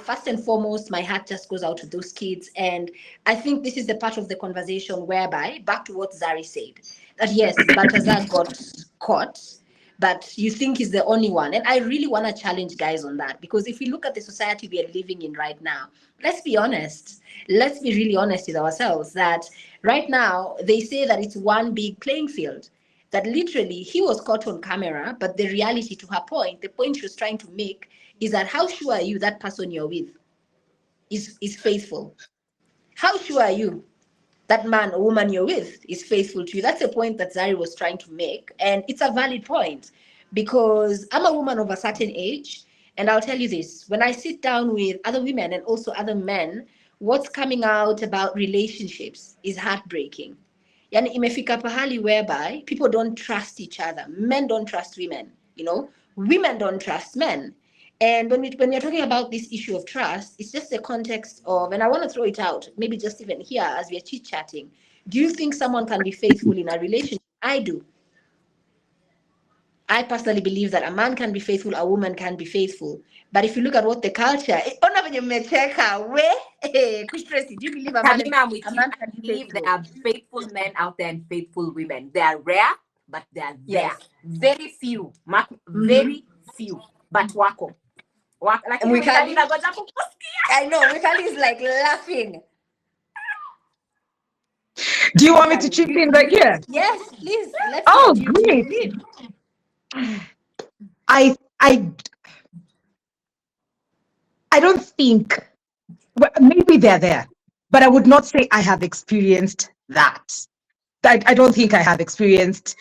first and foremost, my heart just goes out to those kids. And I think this is the part of the conversation whereby, back to what Zari said, that yes, Baltazar got caught, but you think he's the only one. And I really want to challenge guys on that, because if we look at the society we are living in right now, let's be honest. Let's be really honest with ourselves that right now they say that it's one big playing field, that literally he was caught on camera, but the reality, to her point, the point she was trying to make is that how sure are you that person you're with is faithful? How sure are you that man or woman you're with is faithful to you? That's the point that Zari was trying to make. And it's a valid point, because I'm a woman of a certain age. And I'll tell you this, when I sit down with other women and also other men, what's coming out about relationships is heartbreaking. Yani imefika pahali whereby people don't trust each other. Men don't trust women, women don't trust men. And when we're talking about this issue of trust, it's just the context of, and I want to throw it out, maybe just even here as we're chit-chatting. Do you think someone can be faithful in a relationship? I do. I personally believe that a man can be faithful, a woman can be faithful. But if you look at what the culture, Kush Tracey, do you believe a man can be faithful? There are faithful men out there and faithful women. They are rare, but they are there. Yes. Very few, very few, but wako. Like Mwikali, I know, Mwikali is like laughing. Do you want me to chip in right here? Yes, please. Great. I don't think, well, maybe they're there, but I would not say I have experienced that. I don't think I have experienced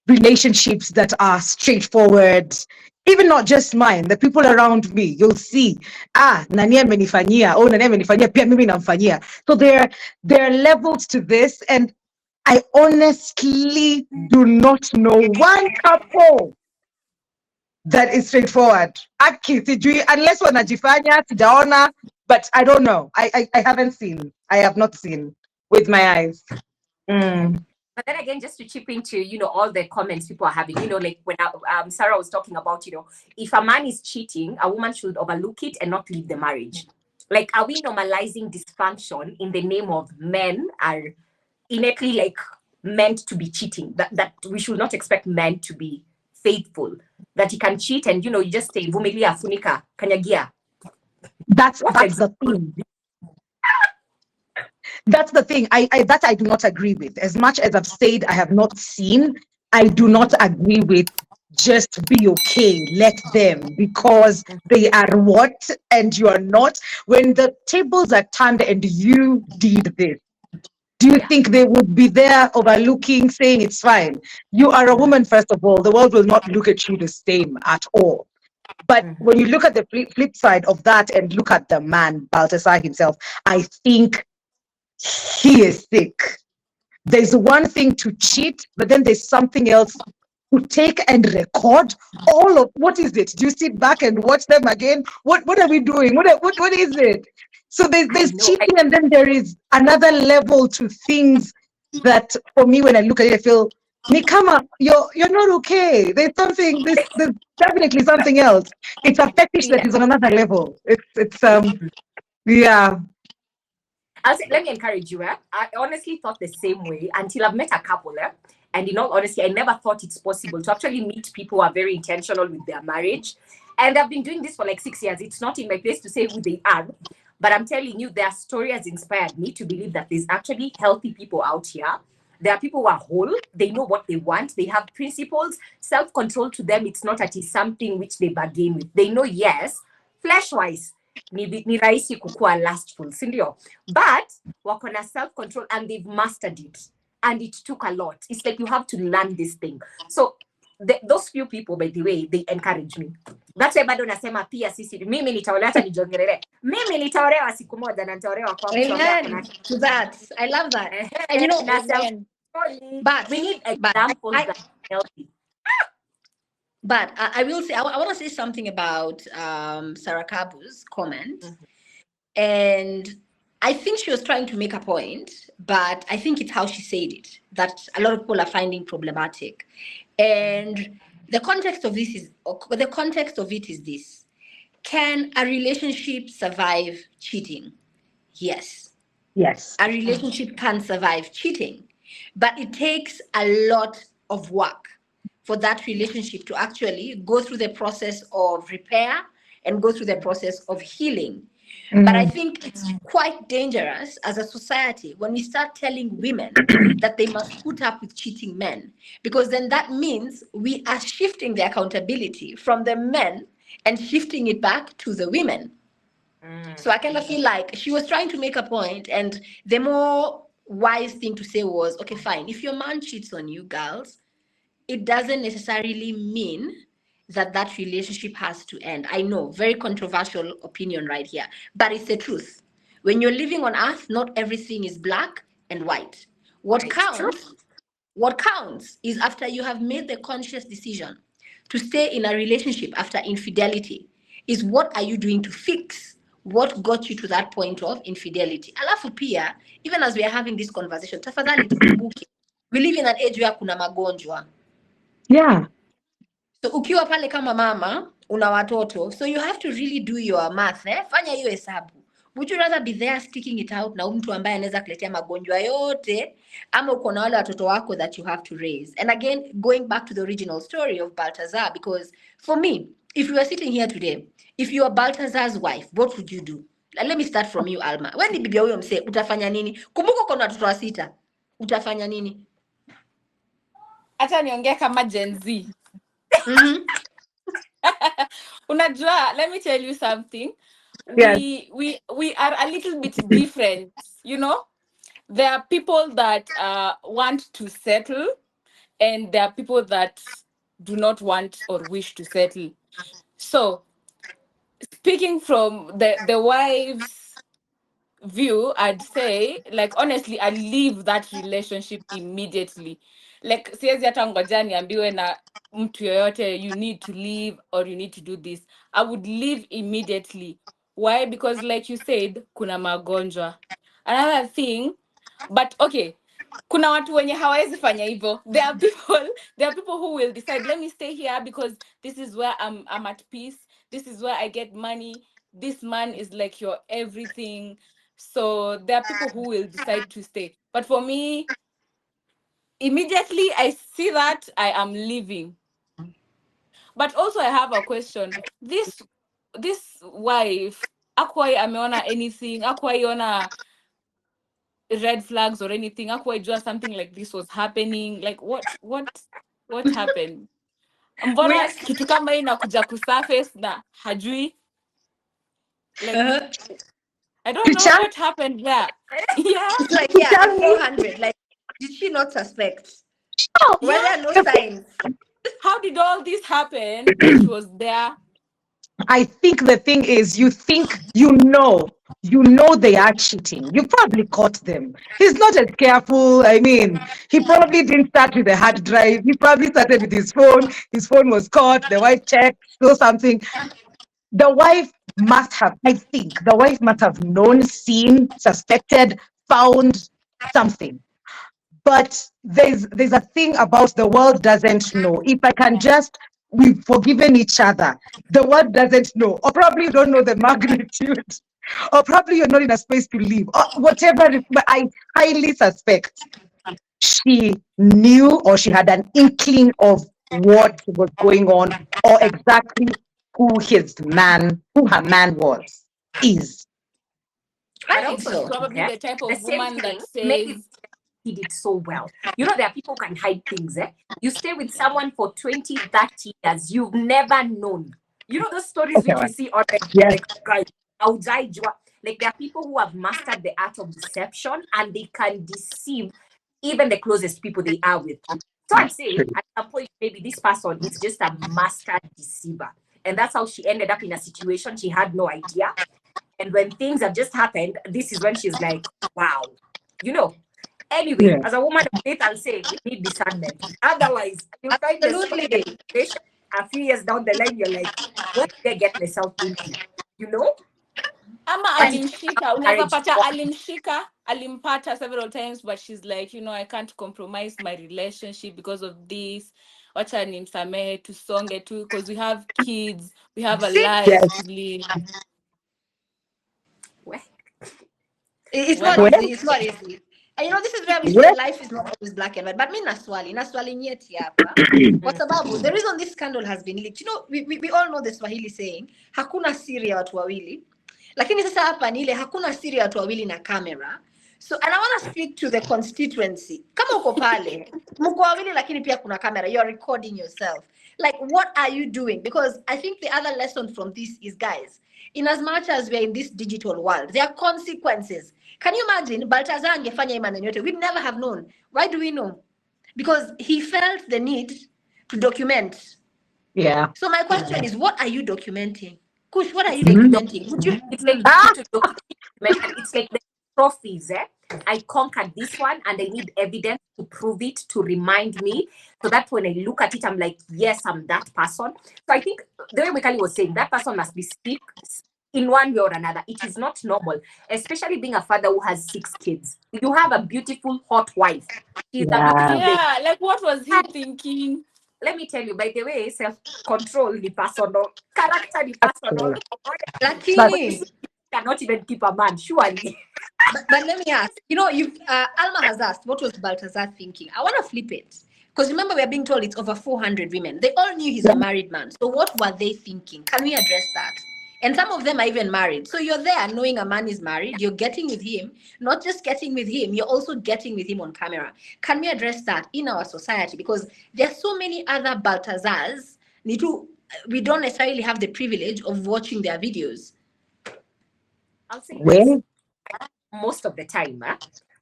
relationships that are straightforward. Even not just mine, the people around me, you'll see, nani amenifanyia, nani amenifanyia, pia mimi namfanyia. So there are levels to this, and I honestly do not know one couple that is straightforward. Unless wanajifanya, sijaona, but I don't know. I haven't seen. I have not seen with my eyes. But then again, just to chip into, all the comments people are having, like when Sarah was talking about, if a man is cheating, a woman should overlook it and not leave the marriage. Like, are we normalizing dysfunction in the name of men are innately like meant to be cheating? That we should not expect men to be faithful. That he can cheat and, you just say, vumilia, funika, kanyagia. That's the thing. That's the thing. I do not agree with. As much as I've said I have not seen, I do not agree with just be okay, let them, because they are what and you are not. When the tables are turned and you did this, do you think they would be there overlooking, saying it's fine? You are a woman, first of all. The world will not look at you the same at all. But when you look at the flip side of that and look at the man, Baltasar himself, I think he is sick. There's one thing to cheat, but then there's something else to take and record all of, what is it? Do you sit back and watch them again? What are we doing? What is it? So there's cheating, and then there is another level to things that, for me, when I look at it, I feel, Nikama, you're not okay. There's definitely something else. It's a fetish that is on another level. It's yeah. I'll say, let me encourage you. I honestly thought the same way until I've met a couple. And in all honesty, I never thought it's possible to actually meet people who are very intentional with their marriage. And I've been doing this for like 6 years. It's not in my place to say who they are. But I'm telling you, their story has inspired me to believe that there's actually healthy people out here. There are people who are whole. They know what they want. They have principles. Self-control to them, it's not that it's something which they bargain with. They know, yes, flesh-wise, ni rahisi kukua lastful, sindio? But wako na self-control and they've mastered it. And it took a lot. It's like you have to learn this thing. So those few people, by the way, they encourage me. That's why bado nasema pia sisi mimi nitaolewa hata nijongelele. Mimi nitaolewa siku moja na nitaolewa kwa mtu ambaye to that. I love that. And but we need examples that are healthy. But I will say, I want to say something about Sarah Kabu's comment. And I think she was trying to make a point, but I think it's how she said it that a lot of people are finding problematic. And the context of it is this. Can a relationship survive cheating? Yes. Yes. A relationship can survive cheating, but it takes a lot of work for that relationship to actually go through the process of repair and go through the process of healing. But I think it's quite dangerous as a society when we start telling women that they must put up with cheating men, because then that means we are shifting the accountability from the men and shifting it back to the women. So I kind of feel like she was trying to make a point, and the more wise thing to say was, okay, fine. If your man cheats on you, girls, it doesn't necessarily mean that that relationship has to end. I know, very controversial opinion right here, but it's the truth. When you're living on earth, not everything is black and white. What It's true. counts, what counts is after you have made the conscious decision to stay in a relationship after infidelity, is what are you doing to fix what got you to that point of infidelity. Alafu pia, even as we are having this conversation, tafadhali tukumbuke, we live in an age where kuna magonjwa. Yeah. So ukiwa pale kama mama, una watoto, so you have to really do your math, fanya hiyo hesabu. Would you rather be there sticking it out na mtu ambaye anaweza kuletea magonjwa yote, ama uko na wale watoto wako that you have to raise? And again, going back to the original story of Baltazar, because for me, if you were sitting here today, if you are Baltazar's wife, what would you do? Let me start from you, Alma. When ni bibi huyo msee, utafanya nini? Kumbuka uko na watoto wa 6. Utafanya nini? Acha niongee kama Gen Z. Mhm. Unajua, let me tell you something. Yes. We are a little bit different, you know. There are people that want to settle, and there are people that do not want or wish to settle. So, speaking from the wife's view, I'd say, like, honestly, I leave that relationship immediately. Like, siwezi hata ngoja niambiwe na mtu yoyote, you need to leave or you need to do this. I would leave immediately. Why? Because like you said, kuna magonjwa. Another thing, but okay, kuna watu wenye hawezi fanya hivyo. There are people who will decide, let me stay here because this is where I'm at peace. This is where I get money. This man is like your everything. So there are people who will decide to stay. But for me, immediately I see that, I am leaving. But also I have a question. This wife, hakuwahi ameona anything, hakuwahi ona red flags or anything, hakuwahi jua something like this was happening. Like what happened? Mbona kitu kama hii inakuja kusurface na hajui? Like I don't know what happened there. Yeah. It's like, yeah, at 400, like, did she not suspect? Were there no signs? How did all this happen and she was there? I think the thing is, you think you know they are cheating. You probably caught them. He's not as careful. I mean, he probably didn't start with a hard drive. He probably started with his phone. His phone was caught. The wife checked, saw something. The wife must have, I think, the wife must have known, seen, suspected, found something. But there's a thing about the world doesn't know. If I can just, we've forgiven each other. The world doesn't know, or probably you don't know the magnitude, or probably you're not in a space to live, or whatever. But I highly suspect she knew, or she had an inkling of what was going on, or exactly who her man is. I think so. Probably the type of woman that maybe says he did so well. You know, there are people who can hide things. You stay with someone for 20, 30 years. You've never known. You know those stories which we see on like there are people who have mastered the art of deception and they can deceive even the closest people they are with. So I'd say at some point, maybe this person is just a master deceiver. And that's how she ended up in a situation she had no idea. And when things have just happened, this is when she's like, wow, you know. Anyway, as a woman of faith, I'll say we need discernment. Otherwise, you find the a few years down the line, you're like, what did I get myself into? You know? Ama alimshika, unaweza pata alimshika, alimpata several times, but she's like, you know, I can't compromise my relationship because of this. wacha nimsamehe, tusonge tu, because we have kids, we have a See? life Yes. to live. It's Well, not Well, easy. It's not easy. And this is where we say well, life is not always black and white. But me naswali nyeti hapa. Kwa sababu the reason this scandal has been leaked, we all know the Swahili saying, hakuna siri ya watu wawili. Lakini sasa hapa ni ile hakuna siri ya watu wawili na camera. So, and I want to speak to the constituency. Kama uko pale, mko wawili lakini pia kuna camera, you are recording yourself. Like, what are you doing? Because I think the other lesson from this is, guys, in as much as we are in this digital world, there are consequences. Can you imagine Baltazar angefanya maneno yote? We'd never have known. Why do we know? Because he felt the need to document. yeah. So my question is, what are you documenting? Kush, what are you Mhm. documenting? Would you? It's like to document. It's like the trophies. I conquered this one, and I need evidence to prove it, to remind me, so that when I look at it, I'm like, yes, I'm that person. So I think the way Mwikali was saying, that person must be sick in one way or another. It is not normal, especially being a father who has 6 kids. You have a beautiful, hot wife. She's a Yeah. beautiful lady. yeah, like what was he thinking? Let me tell you, by the way, self-control the personal, character the personal. Lakini, You cannot even keep a man, surely. but let me ask. Alma has asked, what was Baltazar thinking? I want to flip it. Because remember, we are being told it's over 400 women. They all knew he's a married man. So what were they thinking? Can we address that? And some of them are even married. So you're there knowing a man is married. You're getting with him. Not just getting with him, you're also getting with him on camera. Can we address that in our society? Because there are so many other Baltazars. We don't necessarily have the privilege of watching their videos. I'll say this. Well, Most of the time,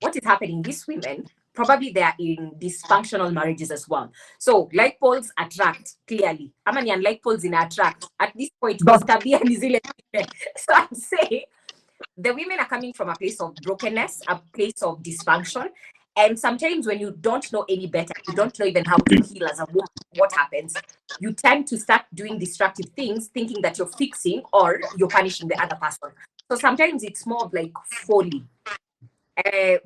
what is happening, these women, probably they are in dysfunctional marriages as well. So like poles attract, clearly. How many unlike poles in attract? At this point, But- so I'd say the women are coming from a place of brokenness, a place of dysfunction. And sometimes when you don't know any better, you don't know even how to heal as a woman, what happens? You tend to start doing destructive things, thinking that you're fixing or you're punishing the other person. So sometimes it's more of like folly.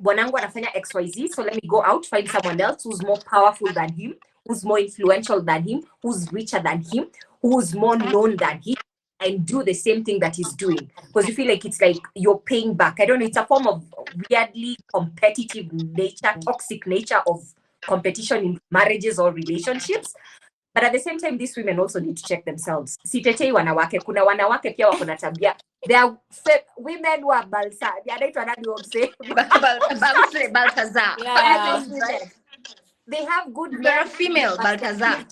Bwanangu anafanya XYZ, so let me go out, find someone else who's more powerful than him, who's more influential than him, who's richer than him, who's more known than him, and do the same thing that he's doing. Because you feel like it's like you're paying back. I don't know, it's a form of weirdly competitive nature, toxic nature of competition in marriages or relationships. But at the same time, these women also need to check themselves. Sitetei wanawake, kuna wanawake pia wako na tabia. There are women who are balsa. Baltazar. Yeah. They have good They're a men. female Baltazar.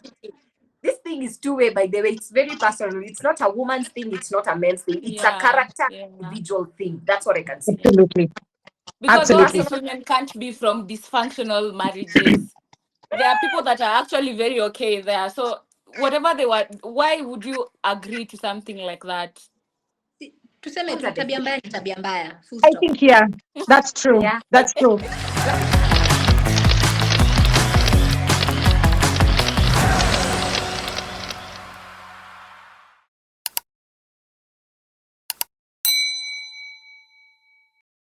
This thing is two-way, by the way. It's very personal. It's not a woman's thing. It's not a man's thing. It's a character, individual thing. That's what I can say. absolutely. Because all Absolutely. these women can't be from dysfunctional marriages. There are people that are actually very okay there. So whatever they were, why would you agree to something like that? Tuseme tu tabia mbaya ni tabia mbaya. Full I stop. think, yeah, that's true. Yeah. That's true.